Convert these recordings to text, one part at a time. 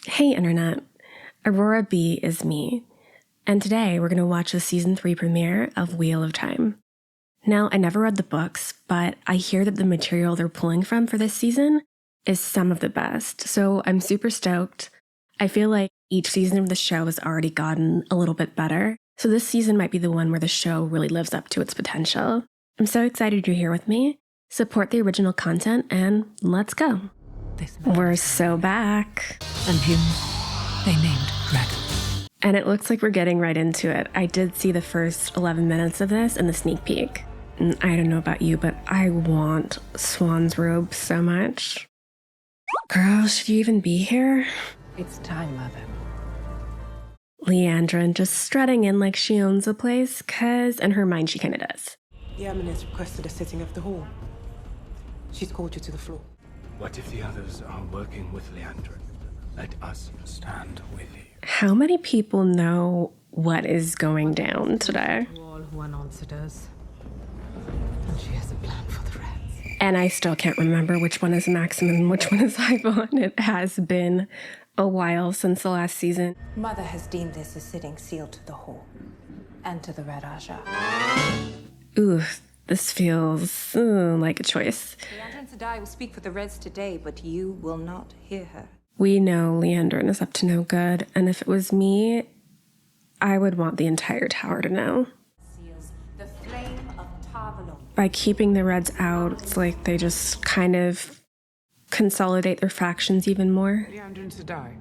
Hey Internet, Aurora B is me, and today we're going to watch the Season 3 premiere of Wheel of Time. Now, I never read the books, but I hear that the material they're pulling from for this season is some of the best, so I'm super stoked. I feel like each season of the show has already gotten a little bit better, so this season might be the one where the show really lives up to its potential. I'm so excited you're here with me. Support the original content, and let's go. We're so back. And him they named Dragon. And it looks like we're getting right into it. I did see the first 11 minutes of this in the sneak peek. And I don't know about you, but I want Swan's robe so much. Girl, should you even be here? It's time, Mother. Liandrin just strutting in like she owns the place, cause in her mind she kinda does. The Eminence requested a sitting of the hall. She's called you to the floor. What if the others are working with Liandrin? Let us stand with you. How many people know what is going down today? To all who unanswered us. And she has a plan for the rest. And I still can't remember which one is Maximum and which one is Ivonne. It has been a while since the last season. Mother has deemed this a sitting sealed to the hall and to the Red Ajah. Ooh, this feels like a choice. Liandrin Sedai will speak for the Reds today, but you will not hear her. We know Liandrin is up to no good, and if it was me, I would want the entire tower to know. Seals the flame of Tarvalon. By keeping the Reds out, it's like they just kind of consolidate their factions even more. Liandrin Sedai,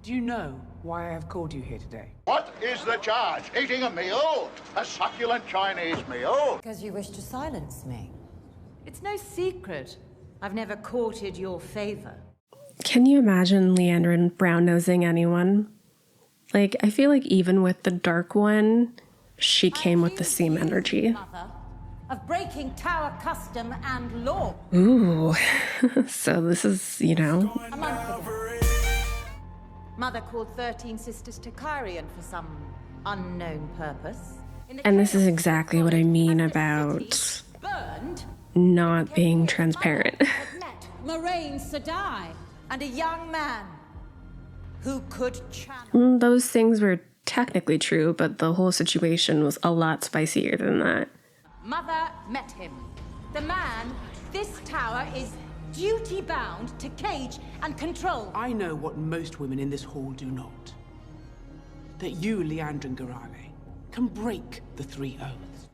do you know why I have called you here today? What is the charge? Eating a meal? A succulent Chinese meal? Because you wish to silence me. It's no secret. I've never courted your favor. Can you imagine Liandrin brown-nosing anyone? Like, I feel like even with the Dark One, she came with the same energy. Mother, of breaking tower custom and law. Ooh, so this is, A month ago, Mother called 13 sisters to Kyrian for some unknown purpose. And this is exactly what I mean about Burned, not being transparent. had met Moraine Sedai and a young man who could channel. Those things were technically true, but the whole situation was a lot spicier than that. Mother met him. The man this tower is duty-bound to cage and control. I know what most women in this hall do not. That you, Liandrin Garale, can break the 3 oaths.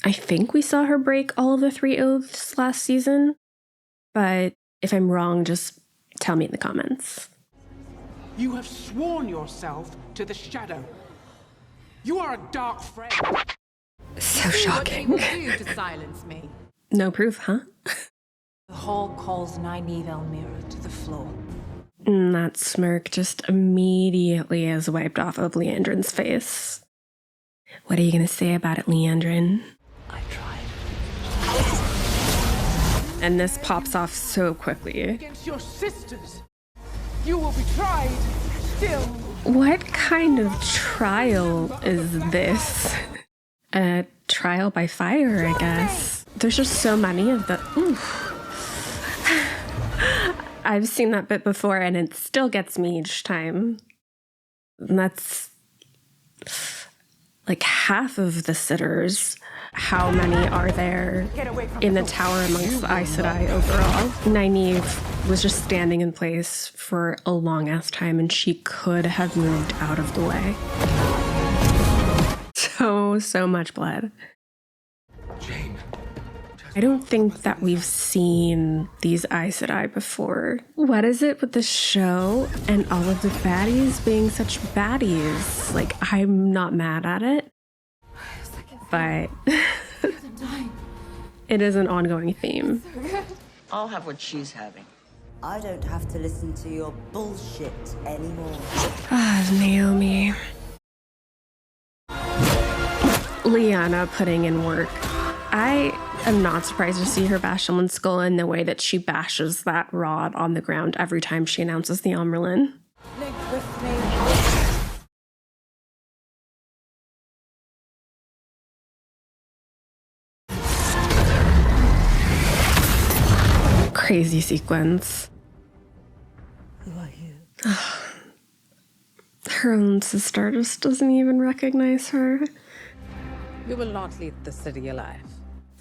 I think we saw her break all of the 3 oaths last season, but if I'm wrong, just tell me in the comments. You have sworn yourself to the shadow. You are a dark friend. So What they shocking. will do to silence me. No proof, huh? The hall calls Nynaeve Elmira to the floor. That smirk just immediately is wiped off of Liandrin's face. What are you gonna say about it, Liandrin? I tried. And this pops off so quickly. Against your sisters. You will be tried still. What kind of trial is this? A trial by fire, I guess. There's just so many of the. I've seen that bit before and it still gets me each time. And that's like half of the sitters. How many are there in the tower amongst the Aes Sedai overall? Nynaeve was just standing in place for a long ass time and she could have moved out of the way. So much blood. Jane. I don't think that we've seen these Aes Sedai before. What is it with the show and all of the baddies being such baddies? Like, I'm not mad at it, but it is an ongoing theme. I'll have what she's having. I don't have to listen to your bullshit anymore. Ah, Naomi. Lyanna putting in work. I am not surprised to see her bash someone's skull in the way that she bashes that rod on the ground every time she announces the Amyrlin. Live with me. Crazy sequence. Who are you? Her own sister just doesn't even recognize her. You will not leave the city alive.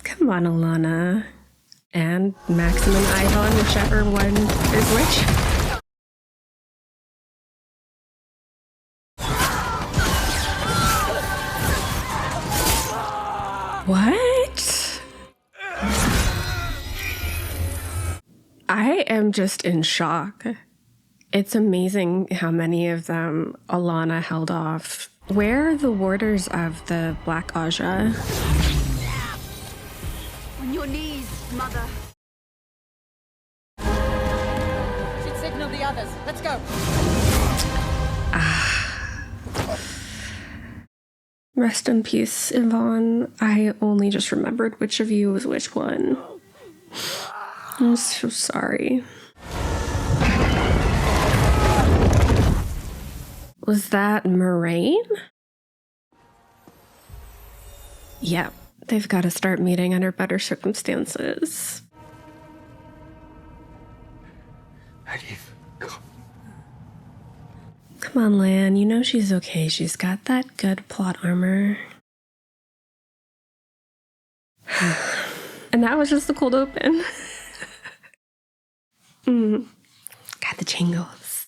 Come on, Alana. And Maxim and Ivan, whichever one is which. What? I am just in shock. It's amazing how many of them Alana held off. Where are the warders of the Black Aja? On your knees, Mother. Should signal the others. Let's go. Rest in peace, Yvonne. I only just remembered which of you was which one. I'm so sorry. Was that Moraine? Yep, they've got to start meeting under better circumstances. Medivh, come. Come on, Lan, you know she's okay. She's got that good plot armor. And that was just the cold open. Got the jingles.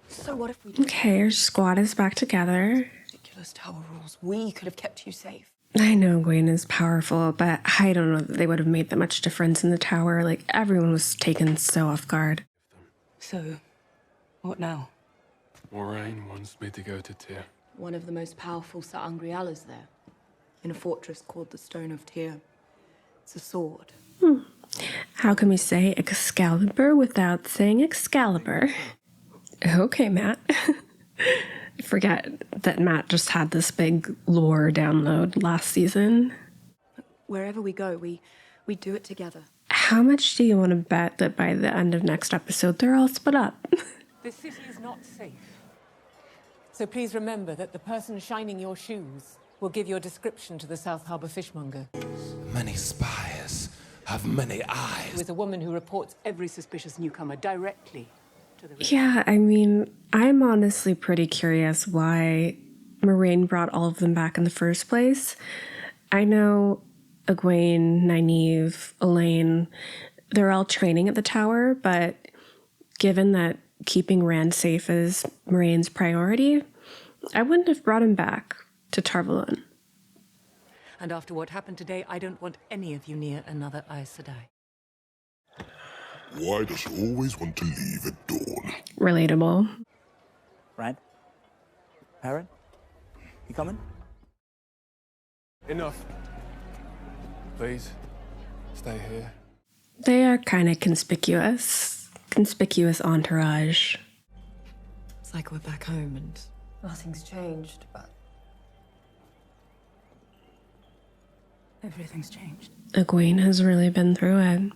So what if we... Okay, our squad is back together. Ridiculous tower rules. We could have kept you safe. I know Gwen is powerful, but I don't know that they would have made that much difference in the tower. Like, everyone was taken so off guard. So, what now? Moraine wants me to go to Tyr. One of the most powerful sa'angreal is there, in a fortress called the Stone of Tyr. It's a sword. How can we say Excalibur without saying Excalibur? Okay, Matt. I forget that Matt just had this big lore download last season. Wherever we go, we do it together. How much do you want to bet that by the end of next episode they're all split up? This city is not safe. So please remember that the person shining your shoes will give your description to the South Harbour fishmonger. Many spies have many eyes. Who is a woman who reports every suspicious newcomer directly to the... Yeah, I mean, I'm honestly pretty curious why Moraine brought all of them back in the first place. I know Egwene, Nynaeve, Elaine, they're all training at the tower, but given that keeping Rand safe is Moraine's priority, I wouldn't have brought him back to Tar Valon. And after what happened today, I don't want any of you near another Aes Sedai. Why does she always want to leave at dawn? Relatable. Rand? Perrin? You coming? Enough. Please, stay here. They are kind of conspicuous. Conspicuous entourage. It's like we're back home and nothing's changed, but... everything's changed. Egwene has really been through it.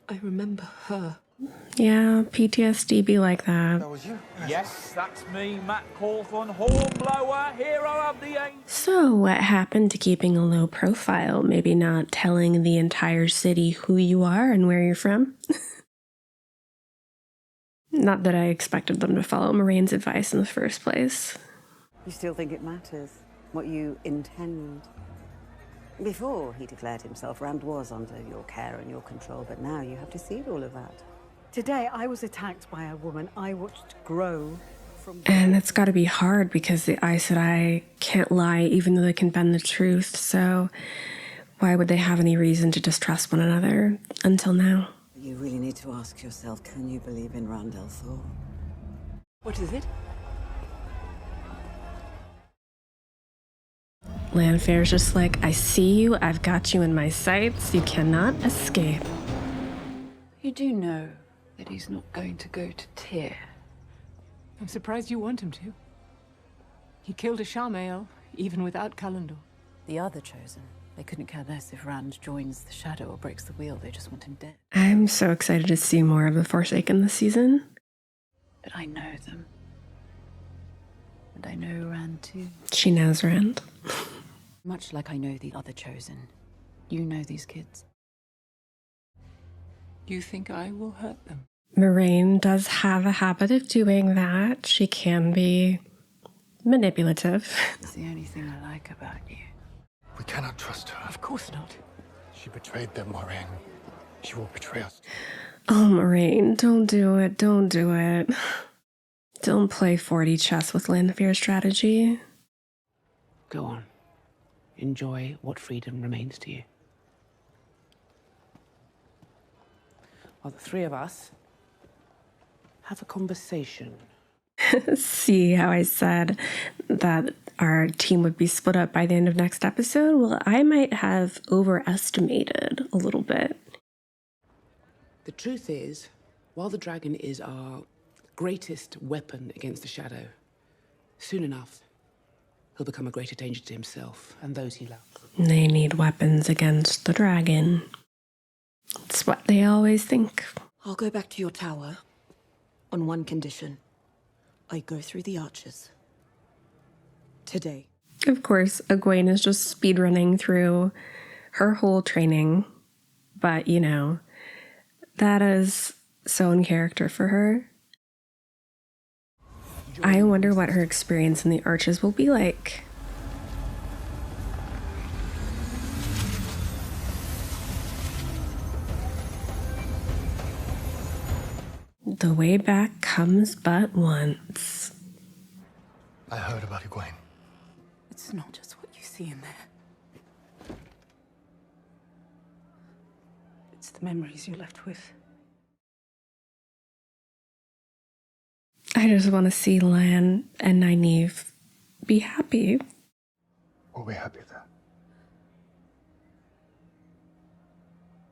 I remember her. Yeah, PTSD be like that. That was you? Yes, that's me, Matt Cawthon, Hornblower, hero of the age. So, what happened to keeping a low profile? Maybe not telling the entire city who you are and where you're from? Not that I expected them to follow Moraine's advice in the first place. You still think it matters what you intend? Before he declared himself, Rand was under your care and your control, but now you have to cede all of that. Today, I was attacked by a woman I watched grow from... And it's got to be hard because the Aes Sedai can't lie even though they can bend the truth, so why would they have any reason to distrust one another until now? You really need to ask yourself, can you believe in Rand al'Thor? What is it? Lanfair's just like, I see you, I've got you in my sights, you cannot escape. You do know that he's not going to go to Tyr. I'm surprised you want him to. He killed Ishamael, even without Callandor. The other Chosen. They couldn't care less if Rand joins the Shadow or breaks the wheel. They just want him dead. I'm so excited to see more of the Forsaken this season. But I know them. And I know Rand too. She knows Rand. Much like I know the other Chosen. You know these kids. You think I will hurt them? Moraine does have a habit of doing that. She can be manipulative. It's the only thing I like about you. We cannot trust her. Of course not. She betrayed them, Moraine. She will betray us. Oh, Moraine, don't do it. Don't do it. Don't play 4D chess with Lanfear's strategy. Go on. Enjoy what freedom remains to you. While the three of us have a conversation. See how I said that our team would be split up by the end of next episode? Well, I might have overestimated a little bit. The truth is, while the dragon is our greatest weapon against the shadow, soon enough, he'll become a greater danger to himself and those he loves. They need weapons against the dragon. It's what they always think. I'll go back to your tower on one condition. I go through the arches. Today. Of course, Egwene is just speedrunning through her whole training. But, you know, that is so in character for her. I wonder what her experience in the arches will be like. The way back comes but once. I heard about Egwene. It's not just what you see in there. It's the memories you're left with. I just want to see Lan and Nynaeve be happy. We'll be happy then.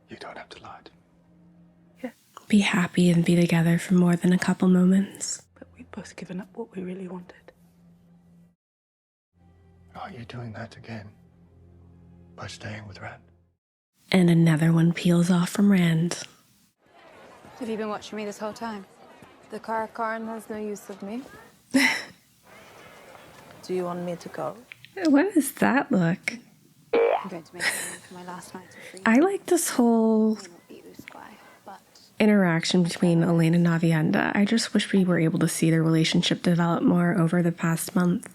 You don't have to lie to me. Be happy and be together for more than a couple moments. But we've both given up what we really wanted. Are you doing that again? By staying with Rand? And another one peels off from Rand. Have you been watching me this whole time? The Karakarn has no use of me. Do you want me to go? What is that look? I'm going to make it for my last night of free. I like this whole interaction between Elain and Navienda. I just wish we were able to see their relationship develop more over the past month.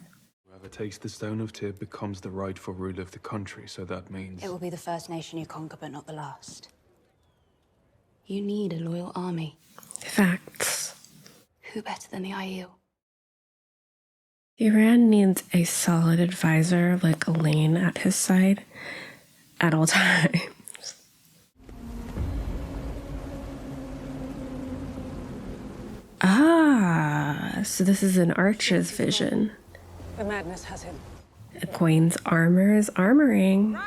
Whoever takes the Stone of Tyr becomes the rightful ruler of the country, so that means... It will be the first nation you conquer, but not the last. You need a loyal army. Facts. Who better than the IU? Rand needs a solid advisor like Elain at his side at all times. Ah, so this is an Archer's vision. The madness has him. Egwene's armor is armoring.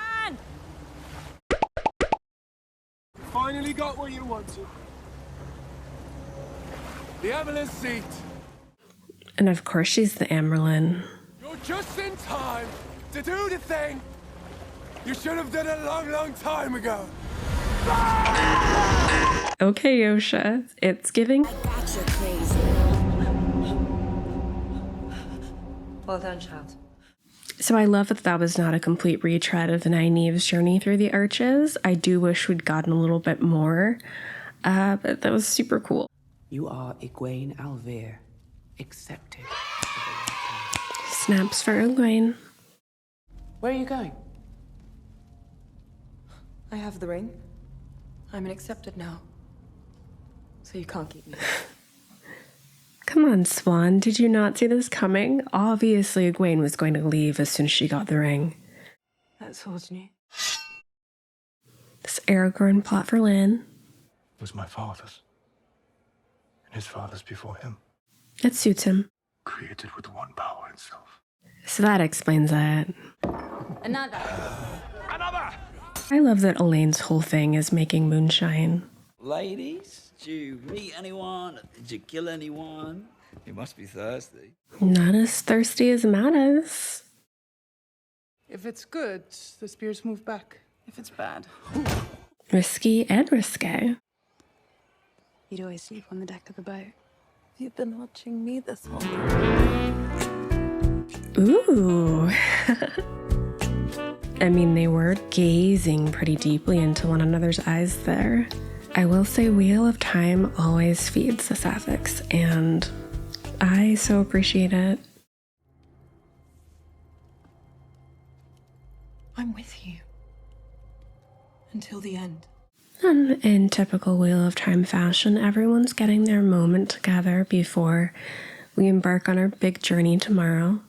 Finally got what you wanted. The Amelin seat. And of course she's the Amyrlin. You're just in time to do the thing you should have done a long, long time ago. Okay, Yosha, it's giving. Gotcha, crazy. Well done, child. So I love that that was not a complete retread of Nynaeve's journey through the Arches. I do wish we'd gotten a little bit more, but that was super cool. You are Egwene Alvear. Accepted. Snaps for Egwene. Where are you going? I have the ring. I'm an accepted now. So you can't keep me. Come on, Swan. Did you not see this coming? Obviously, Egwene was going to leave as soon as she got the ring. That sword's new. This Aragorn plot for Lan. It was my father's. And his father's before him. It suits him. Created with one power itself. So that explains that. Another. I love that Elaine's whole thing is making moonshine. Ladies, did you meet anyone? Did you kill anyone? You must be thirsty. Not as thirsty as Mattis. If it's good, the spears move back. If it's bad... Risky and risque. You'd always sleep on the deck of the boat. You've been watching me this whole time. Ooh. I mean, they were gazing pretty deeply into one another's eyes there. I will say Wheel of Time always feeds the sapphics, and I so appreciate it. I'm with you. Until the end. And in typical Wheel of Time fashion, everyone's getting their moment together before we embark on our big journey tomorrow.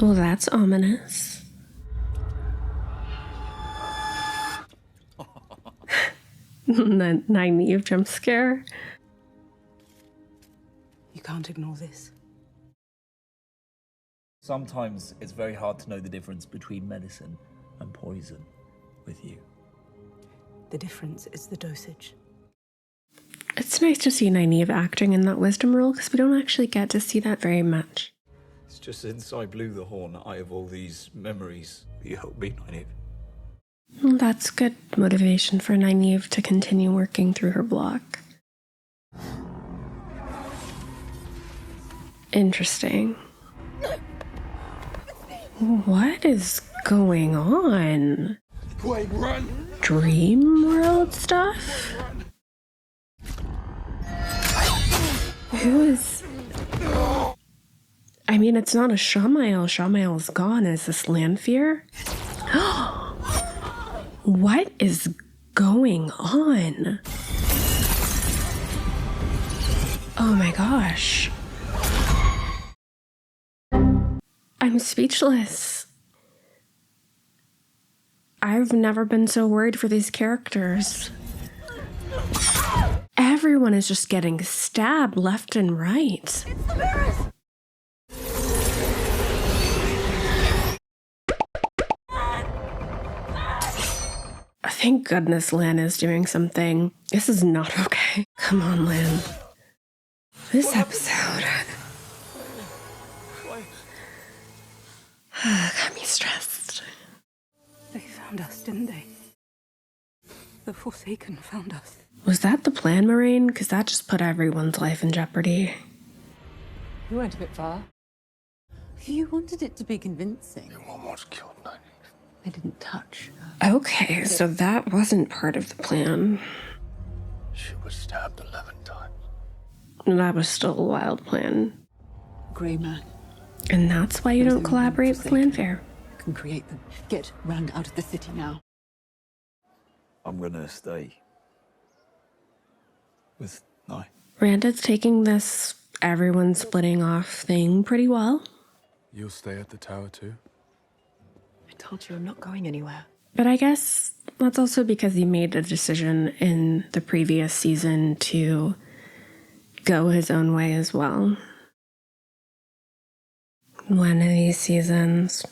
Well, that's ominous. The Nynaeve jump scare. You can't ignore this. Sometimes it's very hard to know the difference between medicine and poison with you. The difference is the dosage. It's nice to see Nynaeve acting in that wisdom role because we don't actually get to see that very much. It's just since I blew the horn that I have all these memories. You helped me, Nynaeve. Well, that's good motivation for Nynaeve to continue working through her block. Interesting. What is going on? Wait, run! Dream world stuff? Who is... I mean, it's not a Shamael. Shamael's gone. Is this Lanfear? What is going on? Oh my gosh. I'm speechless. I've never been so worried for these characters. Everyone is just getting stabbed left and right. Thank goodness Lan is doing something. This is not okay. Come on, Lan. This episode got me stressed. They found us, didn't they? The Forsaken found us. Was that the plan, Moraine? Because that just put everyone's life in jeopardy. You went a bit far. You wanted it to be convincing. You almost killed Nynaeve. I didn't touch her. Okay, so that wasn't part of the plan. She was stabbed 11 times. That was still a wild plan. Grey man. And that's why you don't collaborate with Lanfear. Can create them. Get Rand out of the city now. I'm gonna stay with Nye. Rand's taking this everyone splitting off thing pretty well. You'll stay at the tower too? I told you I'm not going anywhere. But I guess that's also because he made a decision in the previous season to go his own way as well. One of these seasons,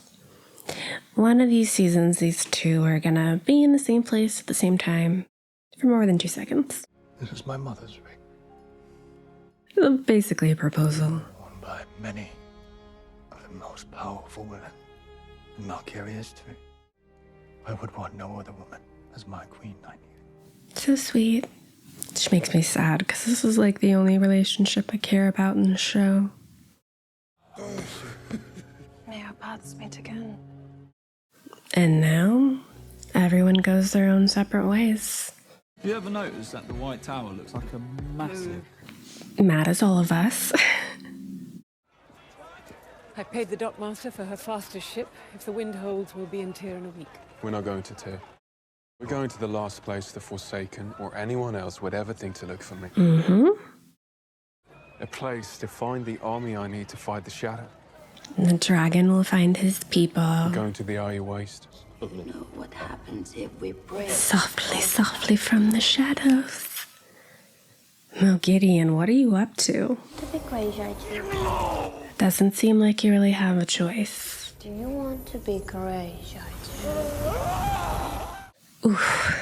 these two are gonna be in the same place at the same time for more than 2 seconds. This is my mother's ring. Basically a proposal. Worn by many of the most powerful women in Marqueria history. I would want no other woman as my queen, Nynaeve. So sweet. Which makes me sad because this is like the only relationship I care about in the show. May our paths meet again. And now, everyone goes their own separate ways. Have you ever noticed that the White Tower looks like a massive... Mad as all of us. I paid the dockmaster for her fastest ship. If the wind holds, we'll be in Tyr in a week. We're not going to Tyr. We're going to the last place the Forsaken or anyone else would ever think to look for me. Mm-hmm. A place to find the army I need to fight the Shadow. The dragon will find his people. We're going to the Eye Waste. You know what happens if we break. Softly, softly from the shadows. Well, Gideon, what are you up to? To be courageous. Doesn't seem like you really have a choice. Do you want to be courageous? Oof.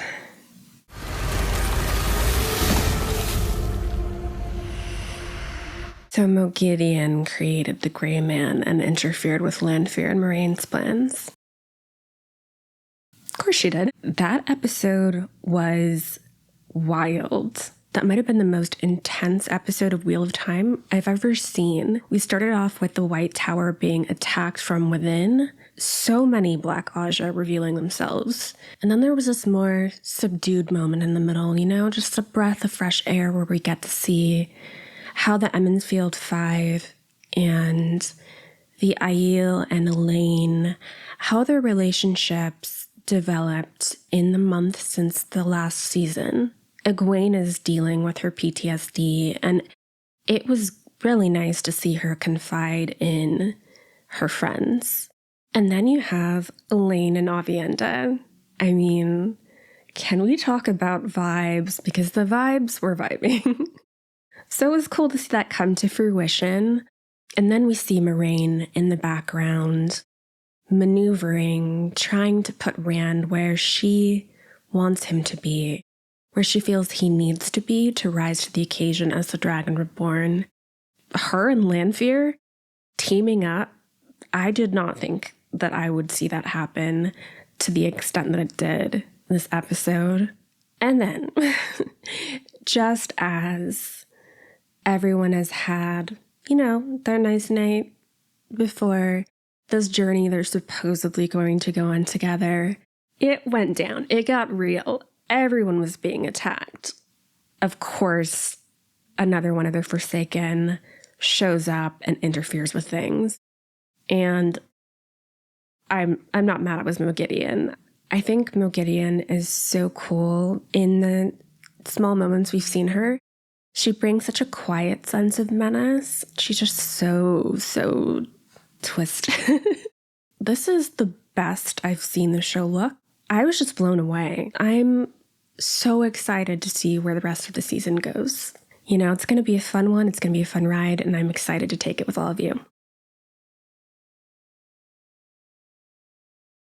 So Moghedien created the Grey Man and interfered with Lanfear and Moraine's plans. Of course she did. That episode was wild. That might have been the most intense episode of Wheel of Time I've ever seen. We started off with the White Tower being attacked from within so many Black Aja revealing themselves. And then there was this more subdued moment in the middle, you know, just a breath of fresh air where we get to see how the Emmonsfield Five and the Aiel and Elaine, how their relationships developed in the month since the last season. Egwene is dealing with her PTSD, and it was really nice to see her confide in her friends. And then you have Elaine and Aviendha. I mean, can we talk about vibes? Because the vibes were vibing. So it was cool to see that come to fruition. And then we see Moiraine in the background, maneuvering, trying to put Rand where she wants him to be, where she feels he needs to be to rise to the occasion as the Dragon Reborn. Her and Lanfear teaming up, I did not think that I would see that happen to the extent that it did this episode. And then, just as everyone has had, you know, their nice night before this journey they're supposedly going to go on together, it went down. It got real. Everyone was being attacked. Of course, another one of the Forsaken shows up and interferes with things. And I'm not mad it was Moghedien. I think Moghedien is so cool in the small moments we've seen her. She brings such a quiet sense of menace. She's just so twisted. This is the best I've seen the show look. I was just blown away. I'm so excited to see where the rest of the season goes. You know, it's going to be a fun one. It's going to be a fun ride, and I'm excited to take it with all of you.